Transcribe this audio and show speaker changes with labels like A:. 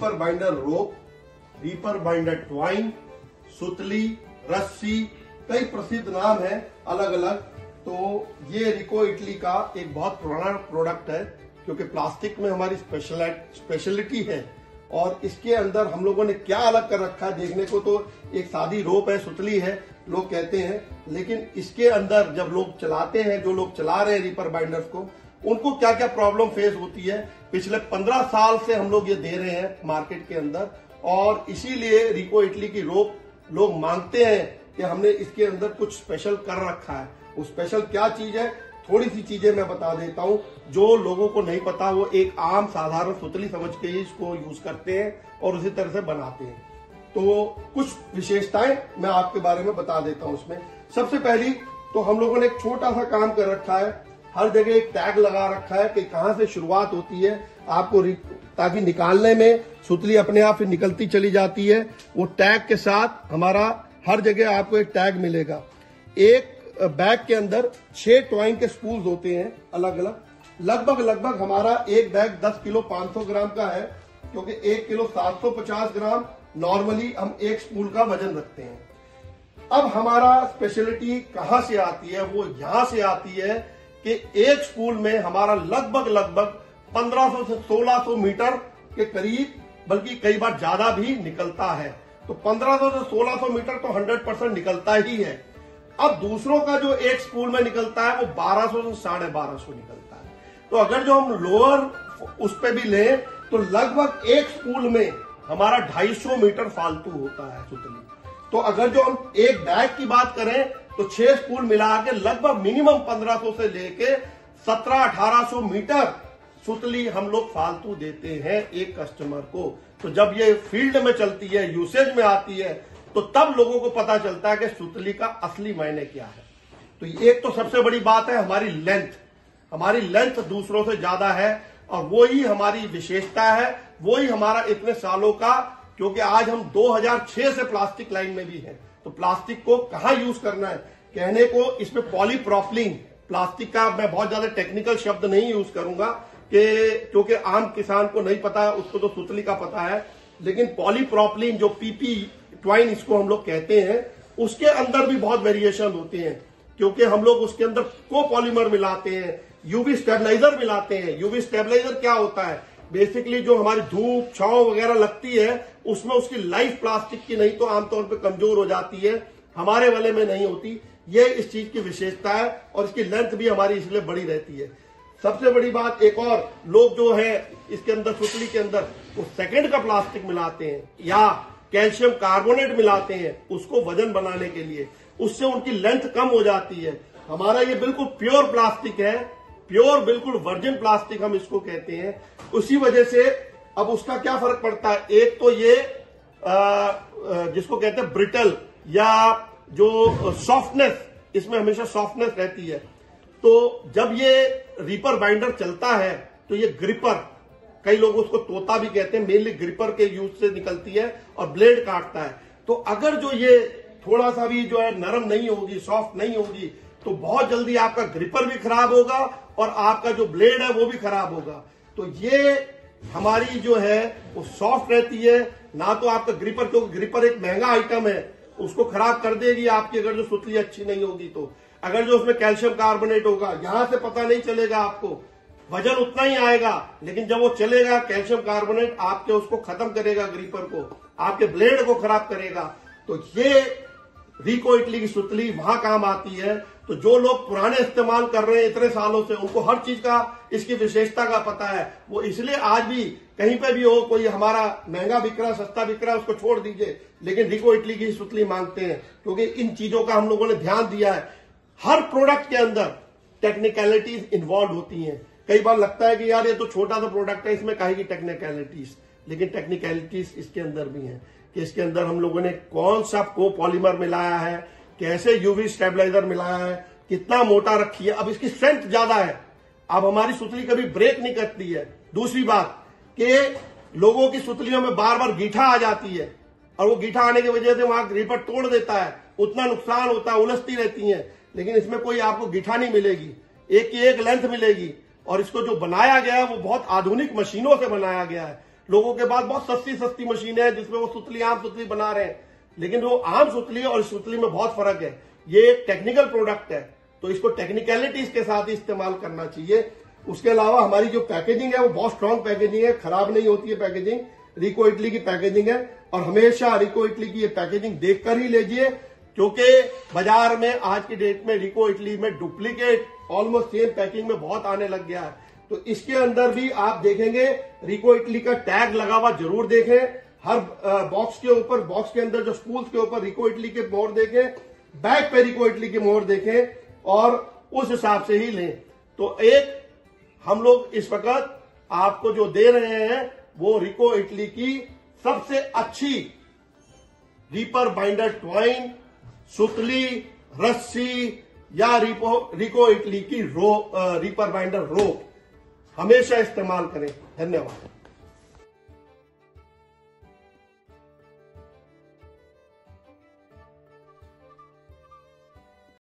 A: Reaper binder रोप, reaper binder twine, सुतली, रस्सी, कई प्रसिद्ध नाम है अलग अलग। तो ये रिको इटली का एक बहुत पुराना प्रोडक्ट है, क्योंकि प्लास्टिक में हमारी स्पेशलिटी है। और इसके अंदर हम लोगों ने क्या अलग कर रखा है, देखने को तो एक सादी रोप है, सुतली है लोग कहते हैं, लेकिन इसके अंदर जब लोग चलाते हैं, जो लोग चला रहे हैं रीपर बाइंडर्स को, उनको क्या क्या प्रॉब्लम फेस होती है। पिछले 15 साल से हम लोग ये दे रहे हैं मार्केट के अंदर, और इसीलिए रिको इटली की रोप लोग मांगते हैं कि हमने इसके अंदर कुछ स्पेशल कर रखा है। वो स्पेशल क्या चीज है, थोड़ी सी चीजें मैं बता देता हूं। जो लोगों को नहीं पता वो एक आम साधारण सुतली समझ के ही इसको यूज करते हैं और उसी तरह से बनाते हैं। तो कुछ विशेषताएं मैं आपके बारे में बता देता हूं। इसमें सबसे पहली तो हम लोगों ने एक छोटा सा काम कर रखा है, हर जगह एक टैग लगा रखा है कि कहां से शुरुआत होती है आपको, ताकि निकालने में सुतली अपने आप ही निकलती चली जाती है। वो टैग के साथ हमारा हर जगह आपको एक टैग मिलेगा। एक बैग के अंदर 6 ट्वाइन के स्पूल्स होते हैं अलग अलग। लगभग हमारा एक बैग 10 किलो 500 ग्राम का है, क्योंकि 1 किलो 750 ग्राम नॉर्मली हम एक स्पूल का वजन रखते हैं। अब हमारा स्पेशलिटी कहां से आती है, वो यहां से आती है कि एक स्पूल में हमारा लगभग 1500 से 1600 मीटर के करीब, बल्कि कई बार ज्यादा भी निकलता है। तो 1500 से 1600 मीटर तो 100% निकलता ही है। अब दूसरों का जो एक स्पूल में निकलता है वो 1200 से 1250 निकलता है। तो अगर जो हम लोअर उस पे भी लें तो लगभग एक स्पूल में हमारा 250 मीटर फालतू होता है सुतली। तो अगर जो हम एक बैग की बात करें तो 6 स्पूल मिला के लगभग मिनिमम 1500 से लेके 1700-1800 मीटर सुतली हम लोग फालतू देते हैं एक कस्टमर को। तो जब ये फील्ड में चलती है, यूसेज में आती है, तो तब लोगों को पता चलता है कि सुतली का असली मायने क्या है। तो एक तो सबसे बड़ी बात है हमारी लेंथ। हमारी लेंथ दूसरों से ज्यादा है और वो ही हमारी विशेषता है, वो ही हमारा इतने सालों का, क्योंकि आज हम 2006 से प्लास्टिक लाइन में भी हैं। तो प्लास्टिक को कहां यूज करना है, कहने को इसमें पॉलीप्रोपिलीन, प्लास्टिक का मैं बहुत ज्यादा टेक्निकल शब्द नहीं यूज करूंगा क्योंकि आम किसान को नहीं पता है, उसको तो सुतली का पता है। लेकिन पॉलीप्रोपिलीन जो पीपी ट्वाइन इसको हम लोग कहते हैं, उसके अंदर भी बहुत वेरिएशन होते हैं, क्योंकि हम लोग उसके अंदर कोपॉलीमर मिलाते हैं, यूवी स्टेबलाइजर मिलाते हैं। यूवी स्टेबलाइजर क्या होता है, बेसिकली जो हमारी धूप छांव वगैरह लगती है उसमें उसकी लाइफ प्लास्टिक की नहीं तो आमतौर पे कमजोर हो जाती है, हमारे वाले में नहीं होती। ये इस चीज की विशेषता है और इसकी लेंथ भी हमारी इसलिए बड़ी रहती है। सबसे बड़ी बात एक और, लोग जो है इसके अंदर सुतली के अंदर वो सेकंड का प्लास्टिक मिलाते हैं या कैल्शियम कार्बोनेट मिलाते हैं उसको वजन बनाने के लिए, उससे उनकी लेंथ कम हो जाती है। हमारा ये बिल्कुल प्योर प्लास्टिक है, प्योर बिल्कुल वर्जिन प्लास्टिक हम इसको कहते हैं। उसी वजह से अब उसका क्या फर्क पड़ता है, एक तो ये जिसको कहते हैं ब्रिटल या जो सॉफ्टनेस, इसमें हमेशा सॉफ्टनेस रहती है। तो जब ये रीपर बाइंडर चलता है तो ये ग्रिपर, कई लोग उसको तोता भी कहते हैं, मेनली ग्रिपर के यूज से निकलती है और ब्लेड काटता है। तो अगर जो ये थोड़ा सा भी जो है नरम नहीं होगी, सॉफ्ट नहीं होगी, तो बहुत जल्दी आपका ग्रिपर भी खराब होगा और आपका जो ब्लेड है वो भी खराब होगा। तो ये हमारी जो है वो सॉफ्ट रहती है, ना तो आपका ग्रिपर, क्योंकि ग्रिपर एक महंगा आइटम है, उसको खराब कर देगी आपकी अगर जो सुतली अच्छी नहीं होगी। तो अगर जो उसमें कैल्शियम कार्बोनेट होगा, यहां से पता नहीं चलेगा आपको, वजन उतना ही आएगा, लेकिन जब वो चलेगा कैल्शियम कार्बोनेट आपके उसको खत्म करेगा, ग्रिपर को, आपके ब्लेड को खराब करेगा। तो ये रिको इटली की सुतली वहां काम आती है। तो जो लोग पुराने इस्तेमाल कर रहे हैं इतने सालों से, उनको हर चीज का इसकी विशेषता का पता है। वो इसलिए आज भी कहीं पे भी हो, कोई हमारा महंगा बिक रहा, सस्ता बिक रहा, उसको छोड़ दीजिए, लेकिन रिको इटली की सुतली मांगते हैं, क्योंकि इन चीजों का हम लोगों ने ध्यान दिया है। हर प्रोडक्ट के अंदर टेक्निकलिटीज इन्वॉल्व होती हैं। कई बार लगता है कि यार ये तो छोटा सा प्रोडक्ट है, इसमें काहे की टेक्निकलिटीज, लेकिन टेक्निकलिटीज इसके अंदर भी हैं कि इसके अंदर हम लोगों ने कौन सा कोपॉलीमर मिलाया है, कैसे यूवी स्टेबलाइजर मिलाया है, कितना मोटा रखी है। अब इसकी स्ट्रेंथ ज्यादा है, अब हमारी सुतली कभी ब्रेक नहीं करती है। दूसरी बात कि लोगों की सुतलियों में बार बार गीठा आ जाती है और वो गीठा आने की वजह से वहां ग्रिपर तोड़ देता है, उतना नुकसान होता है, उलझती रहती है। लेकिन इसमें कोई आपको गीठा नहीं मिलेगी, एक की एक लेंथ मिलेगी। और इसको जो बनाया गया है वो बहुत आधुनिक मशीनों से बनाया गया है। लोगों के पास बहुत सस्ती सस्ती मशीनें हैं जिसमें वो सुतली, आम सुतली बना रहे हैं, लेकिन वो आम सुतली और सुतली में बहुत फर्क है। ये एक टेक्निकल प्रोडक्ट है, तो इसको टेक्निकलिटीज के साथ ही इस्तेमाल करना चाहिए। उसके अलावा हमारी जो पैकेजिंग है वो बहुत स्ट्रांग पैकेजिंग है, खराब नहीं होती है पैकेजिंग। रिको इटली की पैकेजिंग है और हमेशा रिको इटली की ये पैकेजिंग देखकर ही लीजिए, क्योंकि बाजार में आज की डेट में रिको इटली में डुप्लीकेट ऑलमोस्ट सेम पैकिंग में बहुत आने लग गया है। तो इसके अंदर भी आप देखेंगे रिको इटली का टैग लगा हुआ जरूर देखें। हर बॉक्स के ऊपर, बॉक्स के अंदर जो स्पूल्स के ऊपर रिको इटली के मोहर देखें, बैग पे रिको इटली के मोहर देखें और उस हिसाब से ही लें। तो एक हम लोग इस वक्त आपको जो दे रहे हैं वो रिको इटली की सबसे अच्छी रीपर बाइंडर ट्वाइन, सुतली, रस्सी या रिको इटली की रीपर बाइंडर रोप हमेशा इस्तेमाल करें। धन्यवाद।